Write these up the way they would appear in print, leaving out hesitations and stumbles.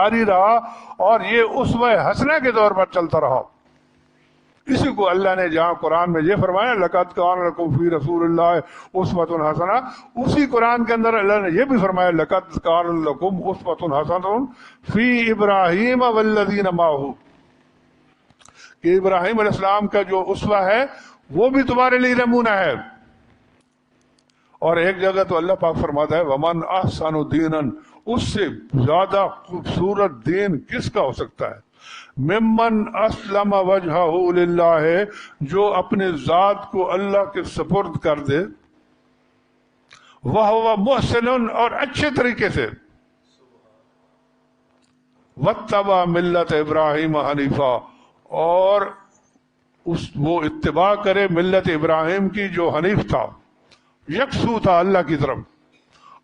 جاری رہا اور یہ اسوہ حسنہ کے طور پر چلتا رہا. اسی کو اللہ نے جہاں قرآن میں یہ فرمایا لقد کان لکم فی رسول اللہ اسوۃ حسنہ، اسی قرآن کے اندر اللہ نے یہ بھی فرمایا لقد کان لکم اسوۃ حسنۃ فی ابراہیم والذین معہ، کہ ابراہیم علیہ السلام کا جو اسوہ ہے وہ بھی تمہارے لیے نمونہ ہے. اور ایک جگہ تو اللہ پاک فرماتا ہے ومن احسن دینا، اس سے زیادہ خوبصورت دین کس کا ہو سکتا ہے، ممن اسلم وجہہ للہ، جو اپنے ذات کو اللہ کے سپرد کر دے، وہو محسن، اور اچھے طریقے سے، واتبع ملت ابراہیم حنیفا، اور وہ اتباع کرے ملت ابراہیم کی جو حنیف تھا، یکسو تھا اللہ کی طرف.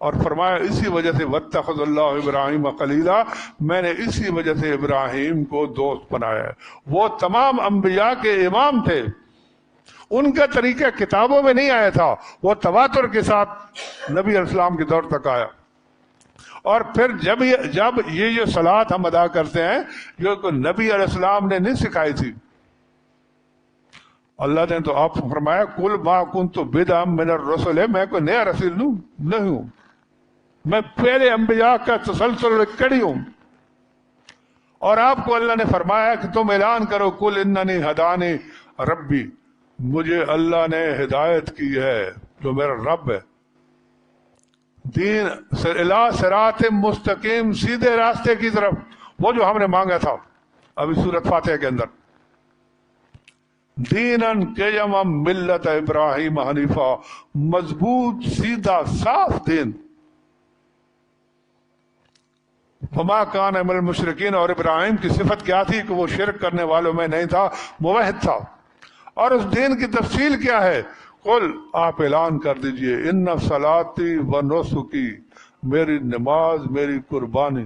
اور فرمایا اسی وجہ سے واتخذ اللہ ابراہیم خلیلا، میں نے اسی وجہ سے ابراہیم کو دوست بنایا ہے. وہ تمام انبیاء کے امام تھے، ان کا طریقہ کتابوں میں نہیں آیا تھا، وہ تواتر کے ساتھ نبی علیہ السلام کے دور تک آیا. اور پھر جب یہ جو صلات ہم ادا کرتے ہیں جو نبی علیہ السلام نے نہیں سکھائی تھی، اللہ نے تو آپ فرمایا کل ما کنت بدعا من الرسل، میں کوئی نیا رسول نہیں ہوں، میں پہلے انبیاء کا تسلسل کڑی ہوں. اور آپ کو اللہ نے فرمایا کہ تم اعلان کرو کل اننی ہدانی ربی، مجھے اللہ نے ہدایت کی ہے جو میرا رب ہے، دین الی صراط مستقیم، سیدھے راستے کی طرف، وہ جو ہم نے مانگا تھا ابھی سورۃ فاتحہ کے اندر، دینن قیما ملت ابراہیم حنیفا، مضبوط سیدھا صاف دین. وما کان من المشرکین، اور ابراہیم کی صفت کیا تھی کہ وہ شرک کرنے والوں میں نہیں تھا، موحد تھا. اور اس دین کی تفصیل کیا ہے، قل، آپ اعلان کر دیجئے، ان صلاتی و نسکی، میری نماز، میری قربانی،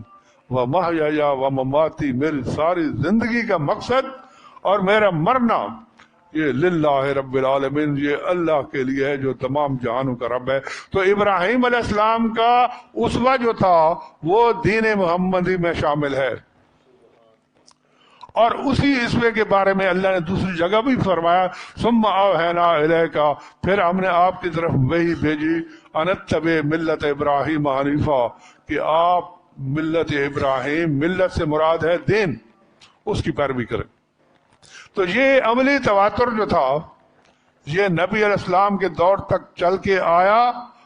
و محیای و مماتی، میری ساری زندگی کا مقصد اور میرا مرنا، یہ للہ رب العالمین، یہ اللہ کے لیے ہے جو تمام جہانوں کا رب ہے. تو ابراہیم علیہ السلام کا اسوہ جو تھا وہ دین محمدی میں شامل ہے. اور اسی اسوے کے بارے میں اللہ نے دوسری جگہ بھی فرمایا ثم اوحینا الیک، پھر ہم نے آپ کی طرف وحی بھیجی، ان اتبع ملت ابراہیم حنیفا، کہ آپ ملت ابراہیم، ملت سے مراد ہے دین، اس کی پیروی کریں. تو یہ عملی تواتر جو تھا یہ نبی علیہ السلام کے دور تک چل کے آیا،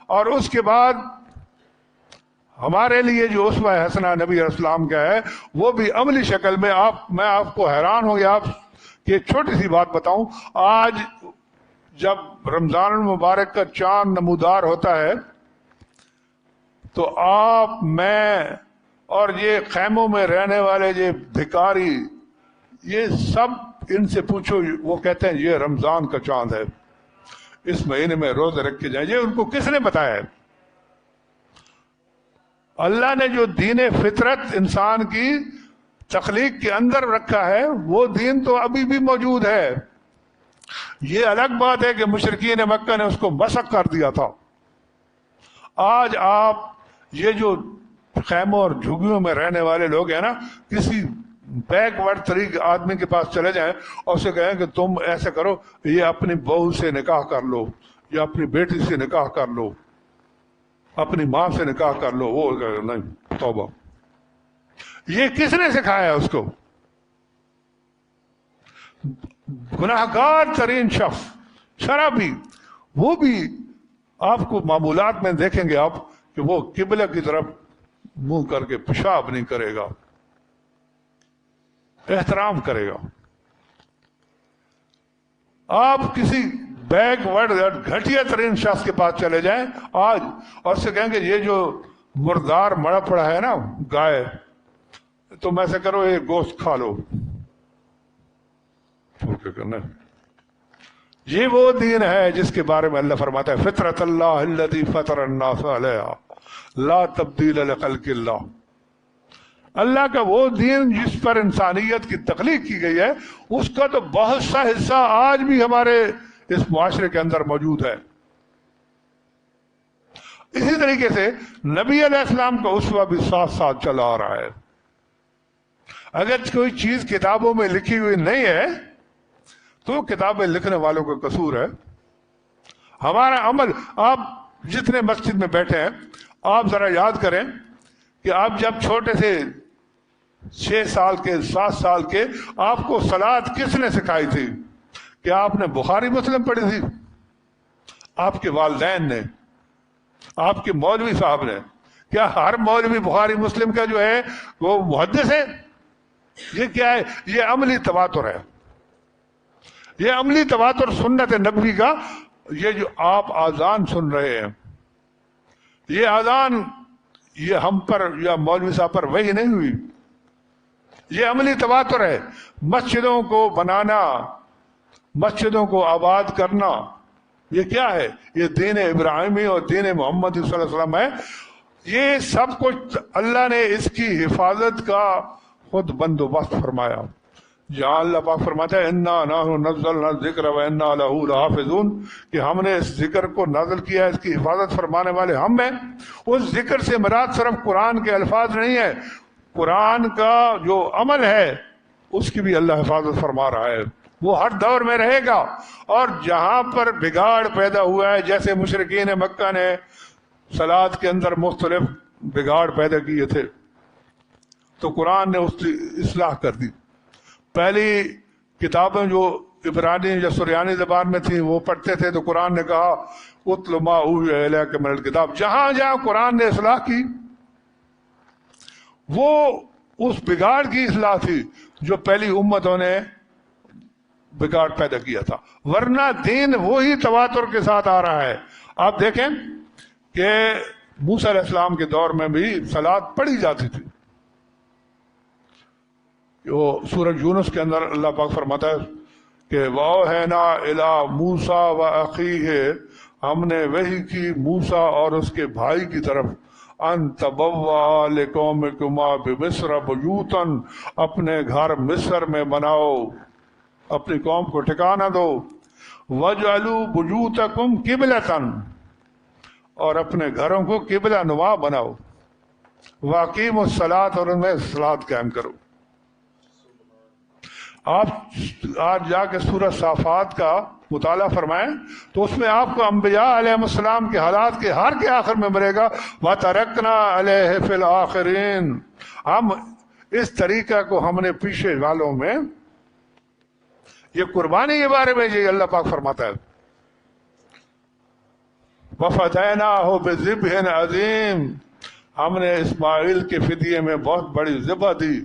اور اس کے بعد ہمارے لیے جو اسوہ حسنہ نبی علیہ السلام کا ہے وہ بھی عملی شکل میں. میں آپ کو حیران ہو گیا کہ ایک چھوٹی سی بات بتاؤں. آج جب رمضان المبارک کا چاند نمودار ہوتا ہے تو آپ، میں اور یہ خیموں میں رہنے والے یہ بھکاری، یہ سب ان سے پوچھو، وہ کہتے ہیں یہ رمضان کا چاند ہے، اس مہینے میں روزے رکھ کے جائیں. یہ ان کو کس نے بتایا ہے؟ اللہ نے جو دین فطرت انسان کی تخلیق کے اندر رکھا ہے وہ دین تو ابھی بھی موجود ہے. یہ الگ بات ہے کہ مشرکین مکہ نے اس کو مسخ کر دیا تھا. آج آپ یہ جو خیموں اور جھگیوں میں رہنے والے لوگ ہیں نا، کسی بیک ورڈ طریق آدمی کے پاس چلے جائیں اور اسے کہیں کہ تم ایسے کرو، یہ اپنی بہو سے نکاح کر لو، یا اپنی بیٹی سے نکاح کر لو، اپنی ماں سے نکاح کر لو، وہ نہیں، توبہ. یہ کس نے سکھایا اس کو؟ گناہگار ترین شخص، شرابی، وہ بھی آپ کو معمولات میں دیکھیں گے آپ کہ وہ قبلہ کی طرف منہ کر کے پیشاب نہیں کرے گا، احترام کرے گا. آپ کسی بیک ورڈ گھٹیا ترین شخص کے پاس چلے جائیں آج اور سے کہیں گے یہ جو مردار مڑا پڑا ہے نا گائے، تم ایسے کرو یہ گوشت کھا لو. کیا کرنا ہے؟ یہ وہ دین ہے جس کے بارے میں اللہ فرماتا ہے فطرت اللہ الذی فطر الناس علیہا لا تبدیل لخلق اللہ. اللہ کا وہ دین جس پر انسانیت کی تخلیق کی گئی ہے، اس کا تو بہت سا حصہ آج بھی ہمارے اس معاشرے کے اندر موجود ہے. اسی طریقے سے نبی علیہ السلام کا اسوہ بھی ساتھ ساتھ چلا آ رہا ہے. اگر کوئی چیز کتابوں میں لکھی ہوئی نہیں ہے تو کتابیں لکھنے والوں کا قصور ہے. ہمارا عمل، آپ جتنے مسجد میں بیٹھے ہیں آپ ذرا یاد کریں کہ آپ جب چھوٹے سے 6 سال کے 7 سال کے، آپ کو صلاۃ کس نے سکھائی تھی؟ کیا آپ نے بخاری مسلم پڑھی تھی؟ آپ کے والدین نے، آپ کے مولوی صاحب نے؟ کیا ہر مولوی بخاری مسلم کا جو ہے وہ محدث ہے؟ یہ کیا ہے؟ یہ عملی تواتر ہے. یہ عملی تواتر سنت نبوی کا. یہ جو آپ اذان سن رہے ہیں، یہ اذان یہ ہم پر یا مولوی صاحب پر وحی نہیں ہوئی، یہ عملی تواتر ہے. مسجدوں کو بنانا، مسجدوں کو آباد کرنا، یہ کیا ہے؟ یہ دین ابراہیمی اور دین محمد صلی اللہ علیہ وسلم ہے. یہ سب کچھ اللہ نے اس کی حفاظت کا خود بندوبست فرمایا. جہاں اللہ پاک فرماتا ہے انا نحن نزلنا الذکر وانا لہ لحافظون، کہ ہم نے اس ذکر کو نازل کیا ہے، اس کی حفاظت فرمانے والے ہم ہیں. اس ذکر سے مراد صرف قرآن کے الفاظ نہیں ہے، قرآن کا جو عمل ہے اس کی بھی اللہ حفاظت فرما رہا ہے. وہ ہر دور میں رہے گا. اور جہاں پر بگاڑ پیدا ہوا ہے، جیسے مشرکین مکہ نے صلاۃ کے اندر مختلف بگاڑ پیدا کیے تھے، تو قرآن نے اس کی اصلاح کر دی. پہلی کتابیں جو عبرانی یا سریانی زبان میں تھیں وہ پڑھتے تھے، تو قرآن نے کہا اتل ما اوحی الیک من الکتاب. جہاں جہاں قرآن نے اصلاح کی وہ اس بگاڑ کی اصلاح تھی جو پہلی امتوں نے بگاڑ پیدا کیا تھا. ورنہ دین وہی تواتر کے ساتھ آ رہا ہے. آپ دیکھیں کہ موسیٰ علیہ السلام کے دور میں بھی صلاۃ پڑھی جاتی تھی. وہ سورۃ یونس کے اندر اللہ پاک فرماتا ہے کہ وَأَوْحَيْنَا إِلَىٰ مُوسَىٰ وَأَخِيهِ، ہم نے وحی کی موسیٰ اور اس کے بھائی کی طرف، أَن تَبَوَّأَ لِقَوْمِكُمَا بِمِصْرَ بُيُوتًا، اپنے گھر مصر میں بناؤ، اپنی قوم کو ٹھکانہ دو. وَاجْعَلُوا بُيُوتَكُمْ قِبْلَةً، اور اپنے گھروں کو قبلہ نما بناؤ. وَأَقِیمُوا الصَّلَاةَ، اور ان میں صلاۃ قائم کرو. آپ آج جا کے سورہ صافات کا مطالعہ فرمائیں تو اس میں آپ کو انبیاء علیہ السلام کے حالات کے ہر کے آخر میں ملے گا وَتَرَكْنَا عَلَيْهِ فِي الْآخِرِينَ. ہم اس طریقہ کو ہم نے پیچھے والوں میں، یہ قربانی کے بارے میں یہ اللہ پاک فرماتا ہے وَفَدَيْنَاهُ بِذِبْحٍ عَظِيمٍ، ہم نے اسماعیل کے فدیے میں بہت بڑی ذبح دی.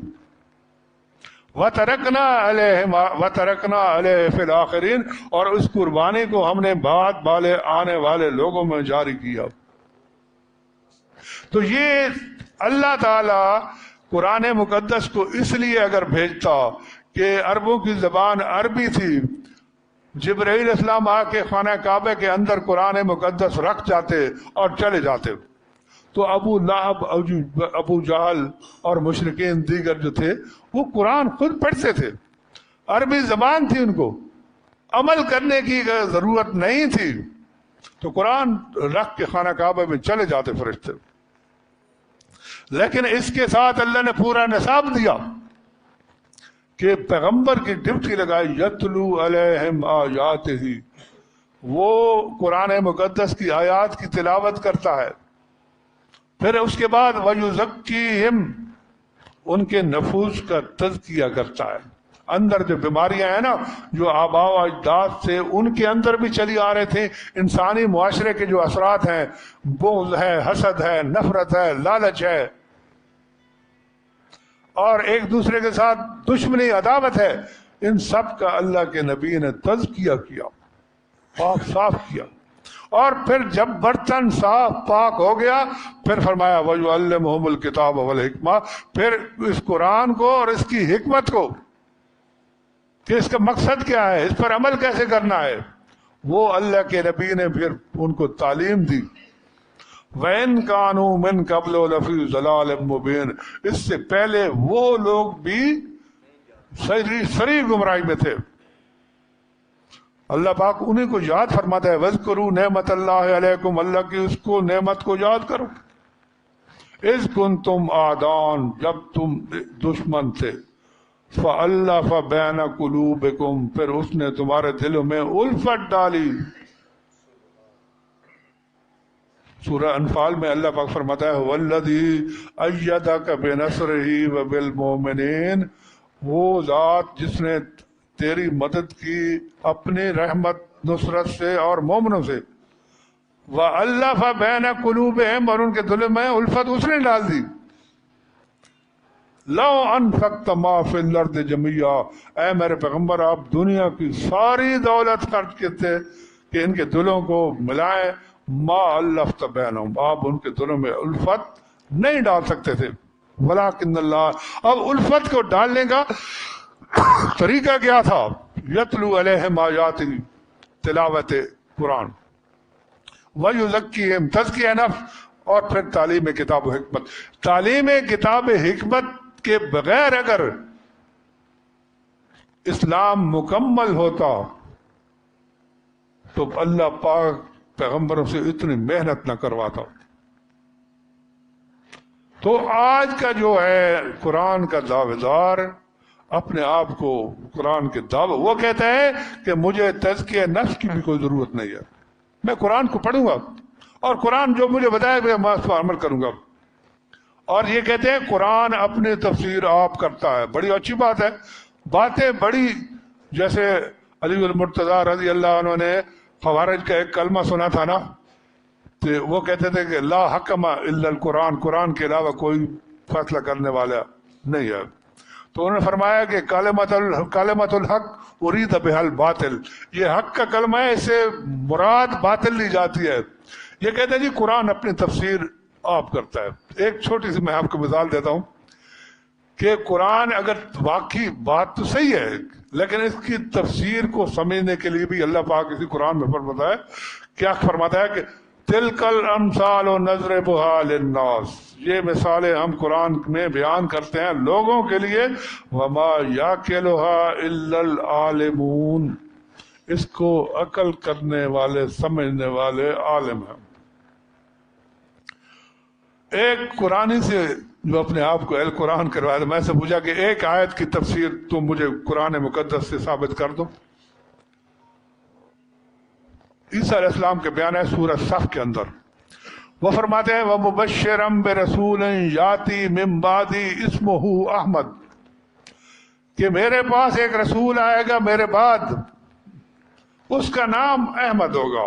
وَتَرَكْنَا عَلَيْهِ فِي الْآخِرِينَ، اور اس قربانی کو ہم نے بعد والے آنے والے لوگوں میں جاری کیا. تو یہ اللہ تعالی قرآن مقدس کو اس لیے اگر بھیجتا کہ عربوں کی زبان عربی تھی، جبرائیل السلام آ کے خانہ کعبہ کے اندر قرآن مقدس رکھ جاتے اور چلے جاتے، تو ابو لہب، ابو جہل اور مشرکین دیگر جو تھے وہ قرآن خود پڑھتے تھے، عربی زبان تھی، ان کو عمل کرنے کی ضرورت نہیں تھی، تو قرآن رکھ کے خانہ کعبہ میں چلے جاتے فرشتے. لیکن اس کے ساتھ اللہ نے پورا نصاب دیا کہ پیغمبر کی ڈیوٹی لگائی یتلو علیہم آیاتہ، وہ قرآن مقدس کی آیات کی تلاوت کرتا ہے. پھر اس کے بعد وَيُزَكِّيهِمْ، ان کے نفوس کا تزکیہ کرتا ہے. اندر جو بیماریاں ہیں نا، جو آباء و اجداد سے ان کے اندر بھی چلی آ رہے تھے، انسانی معاشرے کے جو اثرات ہیں، بغض ہے، حسد ہے، نفرت ہے، لالچ ہے، اور ایک دوسرے کے ساتھ دشمنی، عداوت ہے، ان سب کا اللہ کے نبی نے تزکیہ کیا، پاک صاف کیا. اور پھر جب برتن صاف پاک ہو گیا پھر فرمایا وَيُعَلِّمُهُمُ الْكِتَابَ وَالْحِكْمَةَ، پھر اس قرآن کو اور اس کی حکمت کو کہ اس کا مقصد کیا ہے، اس پر عمل کیسے کرنا ہے، وہ اللہ کے نبی نے پھر ان کو تعلیم دی. وَإِن كَانُوا مِن قَبْلُ لَفِي ضَلَالٍ مُبِينٍ، اس سے پہلے وہ لوگ بھی صریح گمراہی میں تھے. اللہ پاک انہیں کو یاد فرماتا ہے وَاذْكُرُوا نِعْمَتَ اللَّهِ عَلَيْكُمْ، اللہ کی اس کو نعمت کو یاد کرو. اِذْ كُنْتُمْ أَعْدَاءً، جب تم دشمن تھے. فَأَلَّفَ بَيْنَ قُلُوبِكُمْ، پھر اس نے تمہارے دلوں میں الفت ڈالی۔ سورہ انفال میں اللہ پاک فرماتا ہے وَالَّذِي أَيَّدَكَ بِنَصْرِهِ وَبِالْمُؤْمِنِينَ، وہ ذات جس نے تیری مدد کی اپنی رحمت نصرت سے اور مومنوں سے، وَأَلَّفَ بَيْنَ قُلُوبِهِمْ، اور ان کے دلوں میں الفت اس نے ڈال دی۔ لَوْ أَنفَقْتَ مَا فِي الْأَرْضِ جَمِيعًا، اے میرے پیغمبر آپ دنیا کی ساری دولت خرچ کرتے کہ ان کے دلوں کو ملائیں، ما الفت بینہم، آپ ان کے دلوں میں الفت نہیں ڈال سکتے تھے۔ ولیکن اللہ، اب الفت کو ڈالنے کا طریقہ کیا تھا؟ یتلو علیہم آیاتہ، تلاوت قرآن، ویزکیہم، تزکیہ نفس، اور پھر تعلیم کتاب و حکمت۔ تعلیم کتاب حکمت کے بغیر اگر اسلام مکمل ہوتا تو اللہ پاک پیغمبروں سے اتنی محنت نہ کرواتا۔ تو آج کا جو ہے قرآن کا دعوے دار اپنے آپ کو قرآن کے دعوے، وہ کہتا ہے کہ مجھے تزکیہ نفس کی بھی کوئی ضرورت نہیں ہے، میں قرآن کو پڑھوں گا اور قرآن جو مجھے بتائے میں اس پر عمل کروں گا۔ اور یہ کہتے ہیں قرآن اپنی تفسیر آپ کرتا ہے۔ بڑی اچھی بات ہے، باتیں بڑی، جیسے علی المرتضیٰ رضی اللہ عنہ نے خوارج کا ایک کلمہ سنا تھا نا، تو وہ کہتے تھے کہ لا حکم الا القرآن، قرآن کے علاوہ کوئی فیصلہ کرنے والا نہیں ہے۔ تو انہوں نے فرمایا کہ کلمۃ الحق ارید بہا الباطل، یہ حق کا کلمہ ہے، اس سے مراد باطل لی جاتی ہے۔ یہ کہتے ہیں جی قرآن اپنی تفسیر آپ کرتا ہے۔ ایک چھوٹی سی میں آپ کو مثال دیتا ہوں کہ قرآن اگر واقعی بات تو صحیح ہے، لیکن اس کی تفسیر کو سمجھنے کے لیے بھی اللہ پاک اسی قرآن میں فرماتا ہے، کیا فرماتا ہے کہ تِلْكَ الْأَمْثَالُ نَضْرِبُهَا لِلنَّاسِ، یہ مثالیں ہم قرآن میں بیان کرتے ہیں لوگوں کے لیے، وَمَا يَعْقِلُهَا إِلَّا الْعَالِمُونَ، اس کو عقل کرنے والے، سمجھنے والے عالم ہیں۔ ایک قرآنی سے جو اپنے آپ کو اہل قرآن کروایا تھا، میں سے پوچھا کہ ایک آیت کی تفسیر تم مجھے قرآن مقدس سے ثابت کر دو۔ عیسیٰ علیہ السلام کے بیان ہے سورہ صف کے اندر، وہ فرماتے ہیں وَمُبَشِّرًا بِرَسُولٍ يَأْتِي مِن بَعْدِي اسْمُهُ احمد، کہ میرے پاس ایک رسول آئے گا میرے بعد، اس کا نام احمد ہوگا۔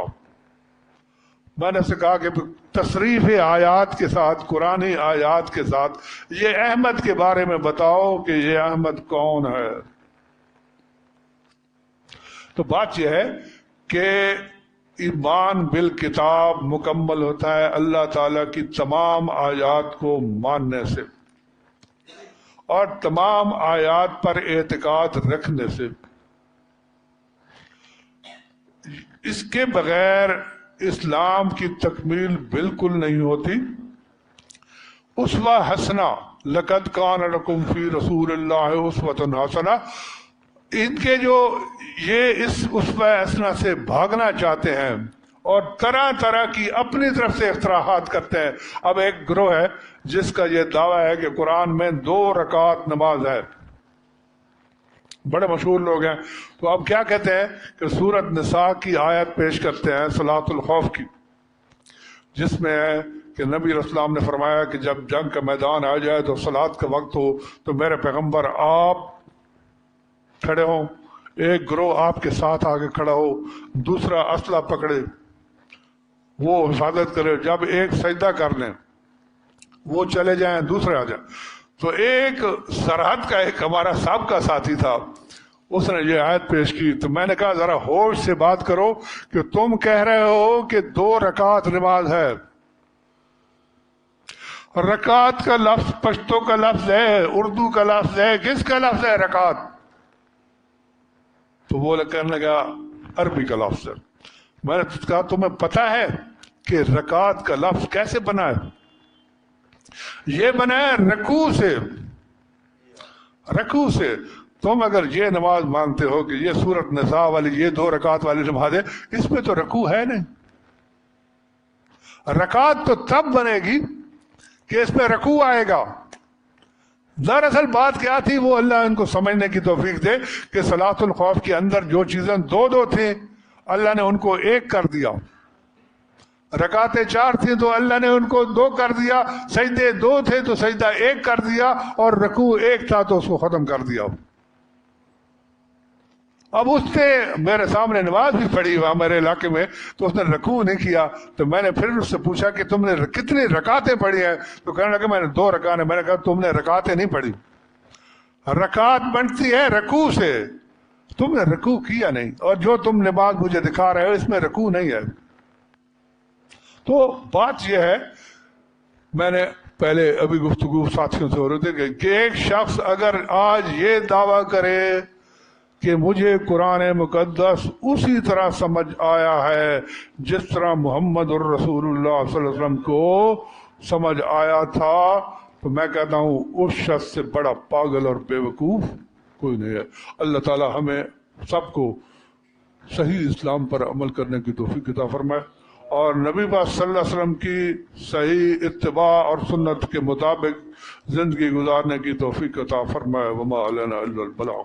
میں نے سے کہا کہ تصریف آیات کے ساتھ، قرآنی آیات کے ساتھ یہ احمد کے بارے میں بتاؤ کہ یہ احمد کون ہے۔ تو بات یہ ہے کہ ایمان بالکتاب مکمل ہوتا ہے اللہ تعالیٰ کی تمام آیات کو ماننے سے اور تمام آیات پر اعتقاد رکھنے سے۔ اس کے بغیر اسلام کی تکمیل بالکل نہیں ہوتی۔ اسوہ حسنہ، لقد کان لکم فی رسول اللہ اسوۃ حسنہ، ان کے جو یہ اس اسوہ حسنہ سے بھاگنا چاہتے ہیں اور طرح طرح کی اپنی طرف سے اختراعات کرتے ہیں۔ اب ایک گروہ ہے جس کا یہ دعویٰ ہے کہ قرآن میں 2 رکعت نماز ہے، بڑے مشہور لوگ ہیں۔ تو اب کیا کہتے ہیں کہ سورۃ نساء کی آیت پیش کرتے ہیں صلاۃ الخوف کی، جس میں ہے کہ نبی علیہ السلام نے فرمایا کہ جب جنگ کا میدان آ جائے تو صلاۃ کا وقت ہو تو میرے پیغمبر آپ کھڑے ہوں، ایک گروہ آپ کے ساتھ آگے کھڑا ہو، دوسرا اسلحہ پکڑے، وہ حفاظت کرے، جب ایک سجدہ کر لیں وہ چلے جائیں، دوسرے آ جائیں۔ تو ایک سرحد کا ایک ہمارا سابقہ ساتھی تھا، اس نے یہ آیت پیش کی، تو میں نے کہا ذرا ہوش سے بات کرو کہ تم کہہ رہے ہو کہ 2 رکعت نماز ہے، رکعت کا لفظ پشتو کا لفظ ہے، اردو کا لفظ ہے، کس کا لفظ ہے رکعت؟ تو وہ کہنے لگا عربی کا لفظ ہے۔ میں نے کہا تمہیں پتا ہے کہ رکعت کا لفظ کیسے بنا ہے؟ یہ بنا ہے رکوع سے، رکوع سے۔ تم اگر یہ نماز مانتے ہو کہ یہ سورۃ نساء والی یہ 2 رکعت والی نماز ہے، اس میں تو رکوع ہے نہیں۔ رکعت تو تب بنے گی کہ اس میں رکوع آئے گا۔ دراصل بات کیا تھی وہ اللہ ان کو سمجھنے کی توفیق دے کہ صلاۃ الخوف کے اندر جو چیزیں دو دو تھیں اللہ نے ان کو ایک کر دیا، رکعتیں 4 تھیں تو اللہ نے ان کو 2 کر دیا، سجدے 2 تھے تو سجدہ 1 کر دیا، اور رکوع 1 تھا تو اس کو ختم کر دیا۔ اب اس نے میرے سامنے نماز بھی پڑھی وہاں میرے علاقے میں، تو اس نے رکوع نہیں کیا، تو میں نے پھر اس سے پوچھا کہ تم نے کتنی رکعتیں پڑھی ہیں؟ تو کہنے لگا میں نے 2 رکعتیں۔ میں نے کہا تم نے رکعتیں نہیں پڑھی، رکعت بنتی ہے رکوع سے، تم نے رکوع کیا نہیں، اور جو تم نماز مجھے دکھا رہے ہو اس میں رکوع نہیں ہے۔ تو بات یہ ہے، میں نے پہلے ابھی گفتگو ساتھیوں سے ہو رہے تھے کہ ایک شخص اگر آج یہ دعویٰ کرے کہ مجھے قرآن مقدس اسی طرح سمجھ آیا ہے جس طرح محمد الرسول اللہ صلی اللہ علیہ وسلم کو سمجھ آیا تھا، تو میں کہتا ہوں اس شخص سے بڑا پاگل اور بے وقوف کوئی نہیں ہے۔ اللہ تعالی ہمیں سب کو صحیح اسلام پر عمل کرنے کی توفیق عطا فرمائے، اور نبی پاک صلی اللہ علیہ وسلم کی صحیح اتباع اور سنت کے مطابق زندگی گزارنے کی توفیق عطا فرمائے۔ وما علینا الا البلاغ۔